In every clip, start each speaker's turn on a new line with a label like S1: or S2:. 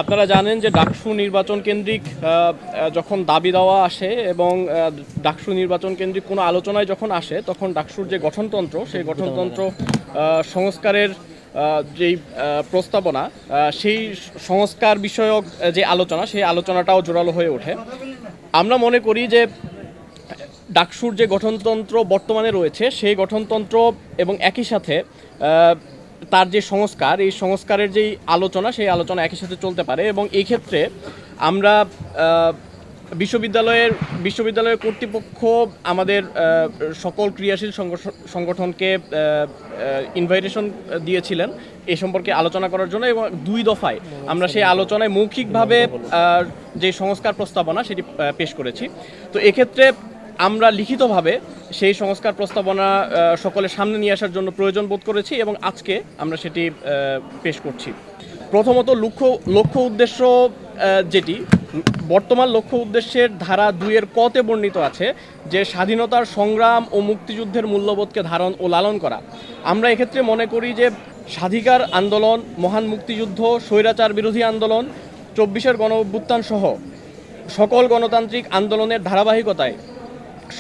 S1: আপনারা জানেন যে ডাকসু নির্বাচন কেন্দ্রিক যখন দাবি দেওয়া আসে এবং ডাকসু নির্বাচন কেন্দ্রিক কোনো আলোচনায় যখন আসে তখন ডাকসুর যে গঠনতন্ত্র সেই গঠনতন্ত্র সংস্কারের যেই প্রস্তাবনা সেই সংস্কার বিষয়ক যে আলোচনা সেই আলোচনাটাও জোরালো হয়ে ওঠে। আমরা মনে করি যে ডাকসুর যে গঠনতন্ত্র বর্তমানে রয়েছে সেই গঠনতন্ত্র এবং একই সাথে তার যে সংস্কার এই সংস্কারের যেই আলোচনা সেই আলোচনা একই সাথে চলতে পারে এবং এই ক্ষেত্রে আমরা বিশ্ববিদ্যালয়ের কর্তৃপক্ষ আমাদের সকল ক্রিয়াশীল সংগঠনকে ইনভাইটেশন দিয়েছিলেন এ সম্পর্কে আলোচনা করার জন্য এবং 2 দফায় আমরা সেই আলোচনায় মৌখিকভাবে যে সংস্কার প্রস্তাবনা সেটি পেশ করেছি। তো এক্ষেত্রে আমরা লিখিতভাবে সেই সংস্কার প্রস্তাবনা সকলের সামনে নিয়ে আসার জন্য প্রয়োজন বোধ করেছি এবং আজকে আমরা সেটি পেশ করছি। প্রথমত লক্ষ্য উদ্দেশ্য যেটি বর্তমান লক্ষ্য উদ্দেশ্যের ধারা 2-এর কতে বর্ণিত আছে যে স্বাধীনতার সংগ্রাম ও মুক্তিযুদ্ধের মূল্যবোধকে ধারণ ও লালন করা। আমরা এক্ষেত্রে মনে করি যে স্বাধিকার আন্দোলন, মহান মুক্তিযুদ্ধ, স্বৈরাচার বিরোধী আন্দোলন, 24-এর গণঅভ্যুত্থান সহ সকল গণতান্ত্রিক আন্দোলনের ধারাবাহিকতায়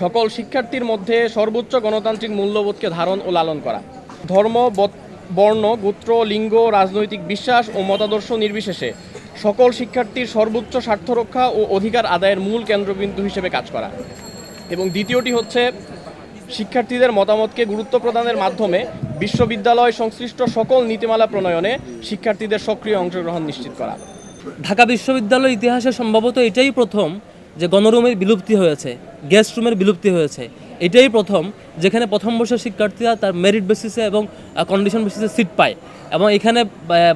S1: সকল শিক্ষার্থীর মধ্যে সর্বোচ্চ গণতান্ত্রিক মূল্যবোধকে ধারণ ও লালন করা। ধর্ম, বর্ণ, গোত্র, লিঙ্গ, রাজনৈতিক বিশ্বাস ও মতাদর্শ নির্বিশেষে সকল শিক্ষার্থীর সর্বোচ্চ স্বার্থ রক্ষা ও অধিকার আদায়ের মূল কেন্দ্রবিন্দু হিসেবে কাজ করা। এবং দ্বিতীয়টি হচ্ছে শিক্ষার্থীদের মতামতকে গুরুত্ব প্রদানের মাধ্যমে বিশ্ববিদ্যালয় সংশ্লিষ্ট সকল নীতিমালা প্রণয়নে শিক্ষার্থীদের সক্রিয় অংশগ্রহণ নিশ্চিত করা।
S2: ঢাকা বিশ্ববিদ্যালয়ের ইতিহাসে সম্ভবত এটাই প্রথম যে গণরুমের বিলুপ্তি হয়েছে, গেস্ট রুমের বিলুপ্তি হয়েছে। এটাই প্রথম যেখানে প্রথম বর্ষের শিক্ষার্থীরা তার মেরিট বেসিসে এবং কন্ডিশন বেসিসে সিট পায় এবং এখানে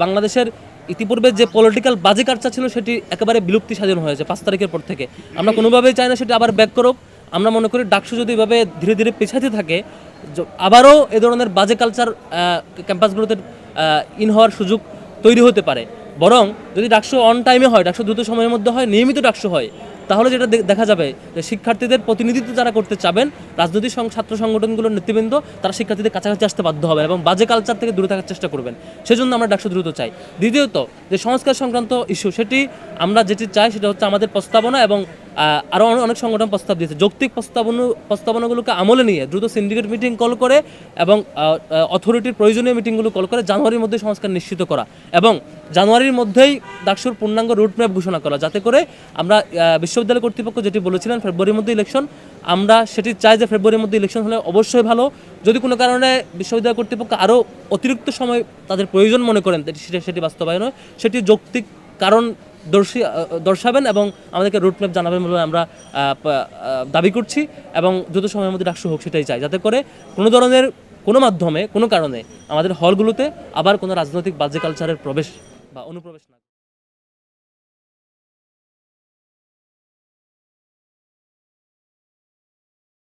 S2: বাংলাদেশের ইতিপূর্বে যে পলিটিক্যাল বাজে কার্চা ছিল সেটি একেবারে বিলুপ্তি সাধন হয়েছে 5 তারিখের পর থেকে। আমরা কোনোভাবেই চাই না সেটি আবার ব্যাক করুক। আমরা মনে করি ডাকসু যদি এভাবে ধীরে ধীরে পেছাতে থাকে আবারও এ ধরনের বাজে কালচার ক্যাম্পাসগুলোতে ইন হওয়ার সুযোগ তৈরি হতে পারে। বরং যদি ডাকসু অন টাইমে হয়, ডাকসু দ্রুত সময়ের মধ্যে হয়, নিয়মিত ডাকসু হয়, তাহলে যেটা দেখা যাবে যে শিক্ষার্থীদের প্রতিনিধিত্ব যারা করতে চাবেন, রাজনৈতিক ছাত্র সংগঠনগুলোর নেতৃবৃন্দ তারা শিক্ষার্থীদের কাছাকাছি আসতে বাধ্য হবে এবং বাজে কালচার থেকে দূরে থাকার চেষ্টা করবেন। সেজন্য আমরা ডাকসু দ্রুত চাই। দ্বিতীয়ত যে সংস্কার সংক্রান্ত ইস্যু, সেটি আমরা যেটি চাই সেটা হচ্ছে আমাদের প্রস্তাবনা এবং আরও অনেক সংগঠন প্রস্তাব দিয়েছে, যৌক্তিক প্রস্তাবনাগুলোকে আমলে নিয়ে দ্রুত সিন্ডিকেট মিটিং কল করে এবং অথরিটির প্রয়োজনীয় মিটিংগুলো কল করে জানুয়ারির মধ্যে সংস্কার নিশ্চিত করা এবং জানুয়ারির মধ্যেই ডাকসুর পূর্ণাঙ্গ রুটম্যাপ ঘোষণা করা, যাতে করে আমরা বিশ্ববিদ্যালয় কর্তৃপক্ষ যেটি বলেছিলেন ফেব্রুয়ারির মধ্যে ইলেকশন, আমরা সেটি চাই যে ফেব্রুয়ারির মধ্যে ইলেকশন হলে অবশ্যই ভালো। যদি কোনো কারণে বিশ্ববিদ্যালয় কর্তৃপক্ষ আরও অতিরিক্ত সময় তাদের প্রয়োজন মনে করেন সেটি বাস্তবায়ন হয়, সেটি যৌক্তিক কারণ দর্শাবেন এবং আমাদেরকে রুটম্যাপ জানাবেন বলে আমরা দাবি করছি এবং দ্রুত সময়ের মধ্যে ডাকসু হোক সেটাই চাই, যাতে করে কোনো ধরনের কোনো মাধ্যমে কোনো কারণে আমাদের হলগুলোতে আবার কোনো রাজনৈতিক বাজে কালচারের প্রবেশ বা অনুপ্রবেশ না।